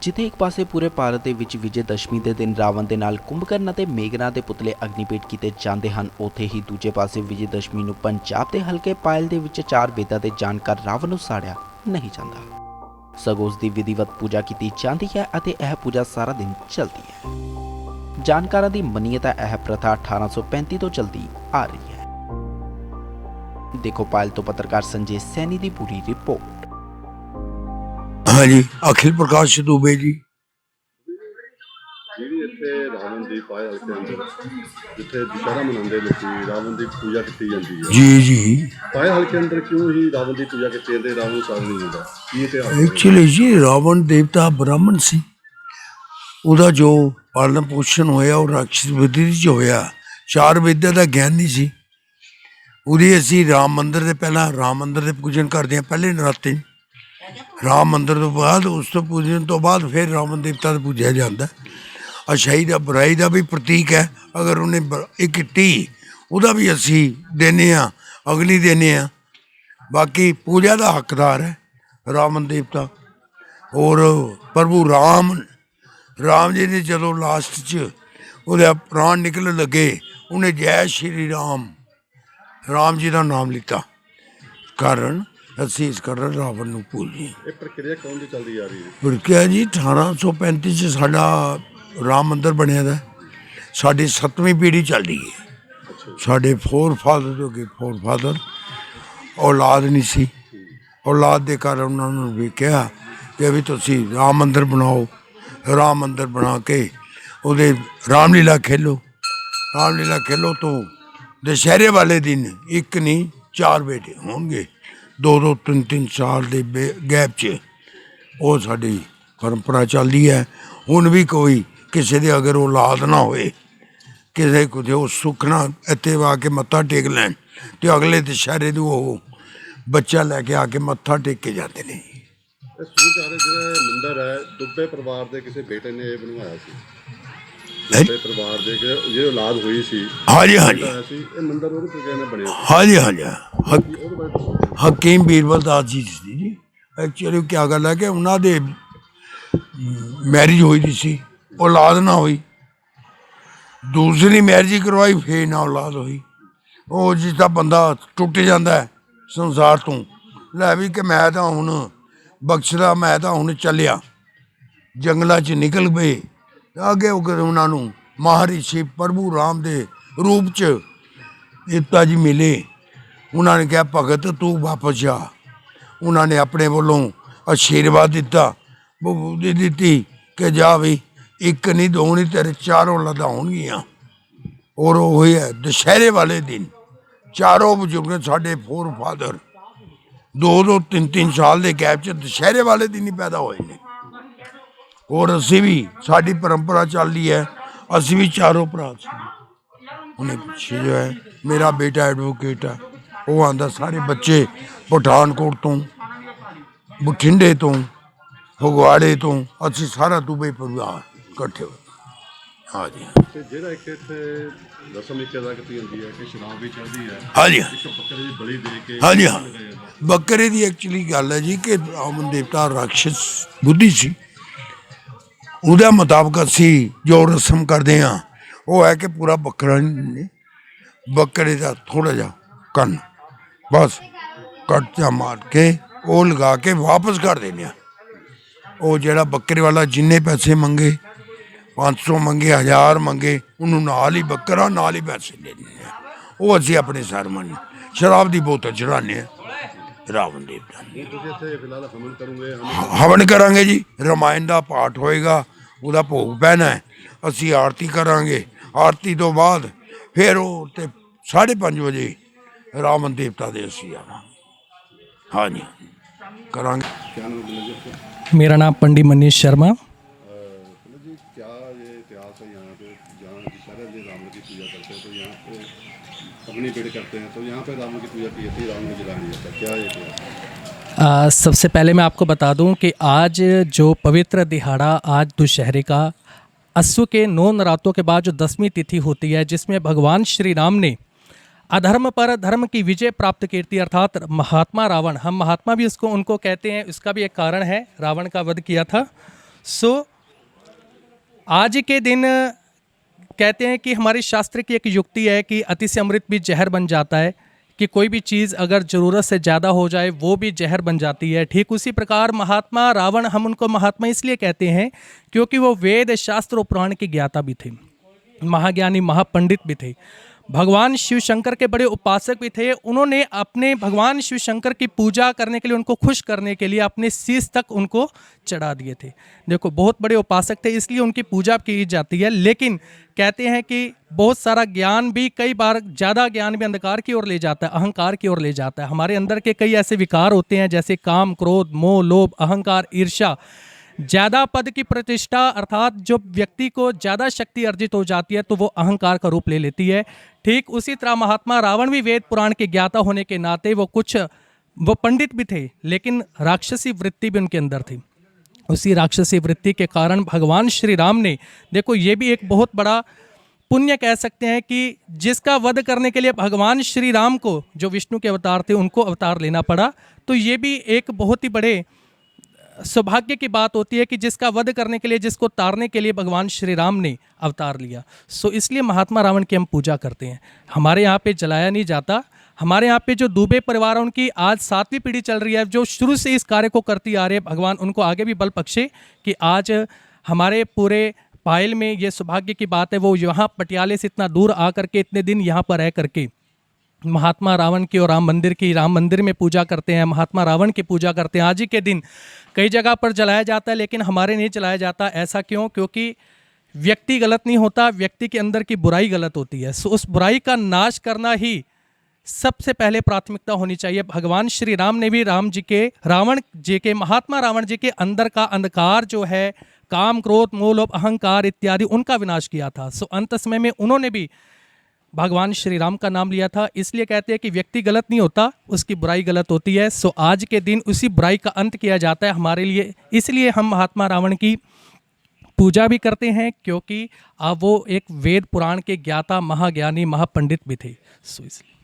ਜਿੱਥੇ ਇੱਕ ਪਾਸੇ ਪੂਰੇ ਭਾਰਤ ਦੇ ਵਿੱਚ ਵਿਜੇ ਦਸ਼ਮੀ ਦੇ ਦਿਨ ਰਾਵਣ ਦੇ ਨਾਲ ਕੁੰਭਕਰਨ ਅਤੇ ਮੇਘਨਾ ਦੇ ਪੁਤਲੇ ਅਗਨੀਭੇਟ ਕੀਤੇ ਜਾਂਦੇ ਹਨ, ਉੱਥੇ ਹੀ ਦੂਜੇ ਪਾਸੇ ਵਿਜੇ ਦਸ਼ਮੀ ਨੂੰ ਪੰਜਾਬ ਦੇ ਹਲਕੇ ਪਾਇਲ ਦੇ ਵਿੱਚ 4 ਵੇਦਾਂ ਦੇ ਜਾਣਕਾਰ ਰਾਵਣ ਨੂੰ ਸਾੜਿਆ ਨਹੀਂ ਜਾਂਦਾ। ਸਗੋਂ ਉਸ ਦੀ ਵਿਧੀਵਤ ਪੂਜਾ ਕੀਤੀ ਜਾਂਦੀ ਹੈ ਅਤੇ ਇਹ ਪੂਜਾ ਸਾਰਾ ਦਿਨ ਚੱਲਦੀ ਹੈ। ਜਾਣਕਾਰਾਂ ਦੀ ਮੰਨੀਏ ਤਾਂ ਇਹ ਪ੍ਰਥਾ 1835 ਤੋਂ ਚੱਲਦੀ ਆ ਰਹੀ ਹੈ। ਦੇਖੋ ਪਾਇਲ ਤੋਂ ਪੱਤਰਕਾਰ ਸੰਜੇ ਸੈਣੀ ਦੀ ਪੂਰੀ ਰਿਪੋर्ट। हाँ जी, अखिल प्रकाश दुबे जी। रावण की पायल के अंदर जिथे दशहरा मनाते लोग रावण की पूजा की जाती है जी जी पायल के अंदर क्यों ही रावण की पूजा की जाती है? रावण साल नहीं होता ये इतिहास एक्चुअली जी रावण देवता ब्राह्मण सी, ਉਹਦਾ ਜੋ ਪਾਲਣ ਪੋਸ਼ਣ ਹੋਇਆ ਉਹ ਰਾਖਸ਼ ਵਿਧੀ ਚ ਹੋਇਆ। 4 ਵੇਦਾਂ ਦਾ ਗਿਆਨ ਨਹੀਂ ਸੀ। ਉਹਦੀ ਅਸੀਂ ਰਾਮ ਮੰਦਿਰ ਦੇ ਪਹਿਲਾਂ ਰਾਮ ਮੰਦਿਰ ਦੇ ਪੂਜਨ ਕਰਦੇ ਹਾਂ ਪਹਿਲੇ ਨਰਾਤੇ। ਰਾਮ ਮੰਦਿਰ ਤੋਂ ਬਾਅਦ ਉਸ ਤੋਂ ਪੂਜਣ ਤੋਂ ਬਾਅਦ ਫਿਰ ਰਾਵਣ ਦੇਵਤਾ ਦਾ ਪੂਜਿਆ ਜਾਂਦਾ। ਅਛਾਈ ਦਾ ਬੁਰਾਈ ਦਾ ਵੀ ਪ੍ਰਤੀਕ ਹੈ। ਅਗਰ ਉਹਨੇ ਇੱਕ ਟੀ ਉਹਦਾ ਵੀ ਅਸੀਂ ਦਿੰਦੇ ਹਾਂ, ਅਗਨੀ ਦਿੰਦੇ ਹਾਂ। ਬਾਕੀ ਪੂਜਾ ਦਾ ਹੱਕਦਾਰ ਹੈ ਰਾਵਣ ਦੇਵਤਾ। ਔਰ ਪ੍ਰਭੂ ਰਾਮ ਜੀ ਨੇ ਜਦੋਂ ਲਾਸਟ 'ਚ ਉਹਦੇ ਪ੍ਰਾਣ ਨਿਕਲਣ ਲੱਗੇ, ਉਹਨੇ ਜੈ ਸ਼੍ਰੀ ਰਾਮ ਜੀ ਦਾ ਨਾਮ ਲਿੱਤਾ। ਕਾਰਨ ਅਸੀਂ ਇਸ ਕਾਰਨ ਰਾਵਣ ਨੂੰ ਪੂਜੀਏ। ਇਹ ਪ੍ਰਕਿਰਿਆ ਕੌਣ ਦੀ ਚੱਲਦੀ ਆ ਰਹੀ ਹੈ? ਪ੍ਰਕਿਰਿਆ ਜੀ 1835 'ਚ ਸਾਡਾ ਰਾਮ ਮੰਦਿਰ ਬਣਿਆ ਦਾ। ਸਾਡੀ 7ਵੀਂ ਪੀੜ੍ਹੀ ਚੱਲ ਰਹੀ ਹੈ। ਸਾਡੇ ਫੋਰ ਫਾਦਰ ਔਲਾਦ ਨਹੀਂ ਸੀ। ਔਲਾਦ ਦੇ ਕਾਰਨ ਉਹਨਾਂ ਨੂੰ ਵੀ ਕਿਹਾ ਕਿ ਵੀ ਤੁਸੀਂ ਰਾਮ ਮੰਦਿਰ ਬਣਾਓ। ਰਾਮ ਮੰਦਿਰ ਬਣਾ ਕੇ ਉਹਦੇ ਰਾਮਲੀਲਾ ਖੇਲੋ। ਰਾਮਲੀਲਾ ਖੇਲੋ ਤੋਂ ਦੁਸਹਿਰੇ ਵਾਲੇ ਦਿਨ ਇੱਕ ਨਹੀਂ 4 ਬੇਟੇ ਹੋਣਗੇ। 2-2 3-3 ਸਾਲ ਦੇ ਗੈਪ 'ਚ ਉਹ ਸਾਡੀ ਪਰੰਪਰਾ ਚੱਲਦੀ ਹੈ। ਹੁਣ ਵੀ ਕੋਈ ਕਿਸੇ ਦੇ ਅਗਰ ਔਲਾਦ ਨਾ ਹੋਏ, ਕਿਸੇ ਕੁਝ ਉਹ ਸੁੱਖ ਨਾ ਇੱਥੇ ਆ ਕੇ ਮੱਥਾ ਟੇਕ ਲੈਣ ਅਤੇ ਅਗਲੇ ਦੁਸਹਿਰੇ ਨੂੰ ਉਹ ਬੱਚਾ ਲੈ ਕੇ ਆ ਕੇ ਮੱਥਾ ਟੇਕ ਕੇ ਜਾਂਦੇ ਨੇ। ਇਹ ਸੂਚਾਰੇ ਜਿਹੜਾ ਮੰਦਿਰ ਹੈ ਦੁੱਬੇ ਪਰਿਵਾਰ ਦੇ ਕਿਸੇ ਬੇਟੇ ਨੇ ਇਹ ਬਣਵਾਇਆ ਸੀ। ਦੁੱਬੇ ਪਰਿਵਾਰ ਦੇ ਜਿਹੜੇ ਔਲਾਦ ਹੋਈ ਸੀ ਹਾਂਜੀ ਇਹ ਮੰਦਿਰ ਉਹਦੇ ਪ੍ਰਕਿਰਿਆ ਨਾਲ ਬਣਿਆ। ਹਾਂਜੀ ਹਕੀਮ ਬੀਰਬਲ ਦਾਸ ਜੀ ਸੀ ਜੀ। ਐਕਚੁਅਲੀ ਕਿਆ ਗੱਲ ਹੈ ਕਿ ਉਹਨਾਂ ਦੇ ਮੈਰਿਜ ਹੋਈ ਦੀ ਸੀ, ਔਲਾਦ ਨਾ ਹੋਈ। ਦੂਸਰੀ ਮੈਰਿਜ ਕਰਵਾਈ, ਫੇਰ ਨਾ ਔਲਾਦ ਹੋਈ। ਉਹ ਜਿਸ ਦਾ ਬੰਦਾ ਟੁੱਟ ਜਾਂਦਾ ਹੈ ਸੰਸਾਰ ਤੋਂ, ਲੈ ਵੀ ਕਿ ਮੈਂ ਤਾਂ ਹੁਣ ਬਖਸ਼ਦਾ, ਮੈਂ ਤਾਂ ਹੁਣ ਚੱਲਿਆ। ਜੰਗਲਾਂ 'ਚ ਨਿਕਲ ਪਏ। ਅੱਗੇ ਉਹਨਾਂ ਨੂੰ ਮਹਾਰਿਸ਼ੀ ਪ੍ਰਭੂ ਰਾਮ ਦੇ ਰੂਪ 'ਚ ਦੇਵਤਾ ਜੀ ਮਿਲੇ। ਉਹਨਾਂ ਨੇ ਕਿਹਾ ਭਗਤ ਤੂੰ ਵਾਪਸ ਜਾ। ਉਹਨਾਂ ਨੇ ਆਪਣੇ ਵੱਲੋਂ ਆਸ਼ੀਰਵਾਦ ਦਿੱਤਾ, ਬਬੂਦੀ ਦਿੱਤੀ ਕਿ ਜਾ ਵੀ ਇੱਕ ਨਹੀਂ 2 ਨਹੀਂ ਤੇਰੇ 4 ਔਲਾਦਾਂ ਹੋਣਗੀਆਂ। ਔਰ ਉਹ ਹੈ ਦੁਸਹਿਰੇ ਵਾਲੇ ਦਿਨ 4 ਬਜ਼ੁਰਗ ਸਾਡੇ ਫੋਰ ਫਾਦਰ 2-2 3-3 ਸਾਲ ਦੇ ਗੈਪ 'ਚ ਦੁਸਹਿਰੇ ਵਾਲੇ ਦਿਨ ਹੀ ਪੈਦਾ ਹੋਏ ਨੇ। ਔਰ ਅਸੀਂ ਵੀ ਸਾਡੀ ਪਰੰਪਰਾ ਚੱਲਦੀ ਹੈ। ਅਸੀਂ ਵੀ 4 ਭਰਾ ਸੀ। ਉਹਨੇ ਪਿੱਛੇ ਜੋ ਹੈ ਮੇਰਾ ਬੇਟਾ ਐਡਵੋਕੇਟ ਹੈ, ਉਹ ਆਉਂਦਾ ਸਾਰੇ ਬੱਚੇ ਪਠਾਨਕੋਟ ਤੋਂ, ਬਠਿੰਡੇ ਤੋਂ, ਫਗਵਾੜੇ ਤੋਂ, ਅਸੀਂ ਸਾਰਾ ਦੁਬਈ ਪਰਿਵਾਰ ਇਕੱਠੇ ਹੋਏ। ਹਾਂਜੀ ਜਿਹੜਾ ਇੱਕ ਇੱਥੇ ਰਸਮ ਇੱਕ ਅਦਾ ਕੀਤੀ ਜਾਂਦੀ ਹੈ ਕਿ ਸ਼ਰਾਬ ਵੀ ਚੜ੍ਹਦੀ ਹੈ। ਹਾਂਜੀ ਇੱਕ ਬੱਕਰੇ ਦੀ ਬਲੀ ਦੇ ਕੇ ਹਾਂਜੀ ਹਾਂ ਬੱਕਰੇ ਦੀ ਐਕਚੁਅਲੀ ਗੱਲ ਹੈ ਜੀ ਕਿ ਰਾਵਣ ਦੇਵਤਾ ਰਾਖਸ਼ ਬੁੱਧੀ ਸੀ। ਉਹਦੇ ਮੁਤਾਬਕ ਅਸੀਂ ਜੋ ਰਸਮ ਕਰਦੇ ਹਾਂ ਉਹ ਹੈ ਕਿ ਪੂਰਾ ਬੱਕਰਾ ਨਹੀਂ, ਬੱਕਰੇ ਦਾ ਥੋੜ੍ਹਾ ਜਿਹਾ ਕੰਨ ਬਸ ਕੱਟ ਜਾ ਮਾਰ ਕੇ ਉਹ ਲਗਾ ਕੇ ਵਾਪਸ ਕਰ ਦਿੰਦੇ ਹਾਂ। ਉਹ ਜਿਹੜਾ ਬੱਕਰੇ ਵਾਲਾ ਜਿੰਨੇ ਪੈਸੇ ਮੰਗੇ, 500 ਮੰਗੇ, 1000 ਮੰਗੇ, ਉਹਨੂੰ ਨਾਲ ਹੀ ਬੱਕਰਾ ਨਾਲ ਹੀ ਪੈਸੇ ਦੇ ਦਿੰਦੇ ਹਾਂ। ਉਹ ਅਸੀਂ ਆਪਣੇ ਸਰ ਮੰਨ ਸ਼ਰਾਬ ਦੀ ਬੋਤਲ ਚੜਾਉਂਦੇ ਹਾਂ ਰਾਵਣ ਦੇਵਤਾ ਨੂੰ। ਤੁਸੀਂ ਇੱਥੇ ਫਿਲਹਾਲ ਹਵਨ ਕਰੋਗੇ? ਹਵਨ ਕਰਾਂਗੇ ਜੀ। ਰਾਮਾਇਣ ਦਾ ਪਾਠ ਹੋਏਗਾ, ਉਹਦਾ ਭੋਗ ਪੈਣਾ ਹੈ। ਅਸੀਂ ਆਰਤੀ ਕਰਾਂਗੇ। ਆਰਤੀ ਤੋਂ ਬਾਅਦ ਫਿਰ ਉਹ ਤੇ 5:30 ਵਜੇ ਰਾਵਣ ਦੇਵਤਾ ਦੇ ਅਸੀਂ ਆਵਾਂਗੇ। ਹਾਂਜੀ ਕਰਾਂਗੇ। मेरा नाम पंडित मनीष शर्मा। जी क्या ये इतिहास है यहाँ पे? जहाँ दशहरा में रावण की पूजा करते हैं तो यहाँ पे अग्निपेड़ करते हैं, तो यहाँ पे रावण की पूजा की जाती है, रावण को जलाया नहीं जाता, क्या ये इतिहास? सबसे पहले मैं आपको बता दूं कि आज जो पवित्र दिहाड़ा आज दुशहरे का अस्सु के 9 नरातों के बाद जो 10वीं तिथि होती है, जिसमें भगवान श्री राम ने अधर्म पर धर्म की विजय प्राप्त की थी, अर्थात महात्मा रावण, हम महात्मा भी उनको कहते हैं, इसका भी एक कारण है, रावण का वध किया था। सो आज के दिन कहते हैं कि हमारे शास्त्र की एक युक्ति है कि अति से अमृत भी जहर बन जाता है, कि कोई भी चीज़ अगर ज़रूरत से ज़्यादा हो जाए वो भी जहर बन जाती है। ठीक उसी प्रकार महात्मा रावण, हम उनको महात्मा इसलिए कहते हैं क्योंकि वो वेद शास्त्र और पुराण के ज्ञाता भी थे, महाज्ञानी महापंडित भी थे, भगवान शिव शंकर के बड़े उपासक भी थे। उन्होंने अपने भगवान शिव शंकर की पूजा करने के लिए, उनको खुश करने के लिए अपने शीश तक उनको चढ़ा दिए थे। देखो, बहुत बड़े उपासक थे, इसलिए उनकी पूजा की जाती है। लेकिन कहते हैं कि बहुत सारा ज्ञान भी, कई बार ज़्यादा ज्ञान भी अंधकार की ओर ले जाता है, अहंकार की ओर ले जाता है। हमारे अंदर के कई ऐसे विकार होते हैं जैसे काम, क्रोध, मोह, लोभ, अहंकार, ईर्ष्या, ज़्यादा पद की प्रतिष्ठा, अर्थात जो व्यक्ति को ज़्यादा शक्ति अर्जित हो जाती है तो वो अहंकार का रूप ले लेती है। ठीक उसी तरह महात्मा रावण भी वेद पुराण के ज्ञाता होने के नाते वो पंडित भी थे, लेकिन राक्षसी वृत्ति भी उनके अंदर थी। उसी राक्षसी वृत्ति के कारण भगवान श्री राम ने, देखो ये भी एक बहुत बड़ा पुण्य कह सकते हैं कि जिसका वध करने के लिए भगवान श्री राम को, जो विष्णु के अवतार थे, उनको अवतार लेना पड़ा। तो ये भी एक बहुत ही बड़े सौभाग्य की बात होती है कि जिसका वध करने के लिए, जिसको तारने के लिए भगवान श्री राम ने अवतार लिया। सो इसलिए महात्मा रावण की हम पूजा करते हैं। हमारे यहाँ पे जलाया नहीं जाता। हमारे यहाँ पे जो दुबे परिवार, उनकी आज 7वीं पीढ़ी चल रही है, जो शुरू से इस कार्य को करती आ रही है। भगवान उनको आगे भी बल बख्शे कि आज हमारे पूरे पायल में ये सौभाग्य की बात है, वो यहाँ पटियाले से इतना दूर आकर के, इतने दिन यहाँ पर रह करके महात्मा रावण की और राम मंदिर में पूजा करते हैं, महात्मा रावण की पूजा करते हैं। आज ही के दिन कई जगह पर जलाया जाता है, लेकिन हमारे नहीं जलाया जाता। ऐसा क्यों? क्योंकि व्यक्ति गलत नहीं होता, व्यक्ति के अंदर की बुराई गलत होती है। सो उस बुराई का नाश करना ही सबसे पहले प्राथमिकता होनी चाहिए। भगवान श्री राम ने भी महात्मा रावण जी के अंदर का अंधकार जो है, काम, क्रोध, मोह, लोभ, अहंकार इत्यादि, उनका विनाश किया था। सो अंत समय में उन्होंने भी भगवान श्री राम का नाम लिया था। इसलिए कहते हैं कि व्यक्ति गलत नहीं होता, उसकी बुराई गलत होती है। सो आज के दिन उसी बुराई का अंत किया जाता है हमारे लिए। इसलिए हम महात्मा रावण की पूजा भी करते हैं, क्योंकि वो एक वेद पुराण के ज्ञाता, महाज्ञानी, महापंडित भी थे। सो इसलिए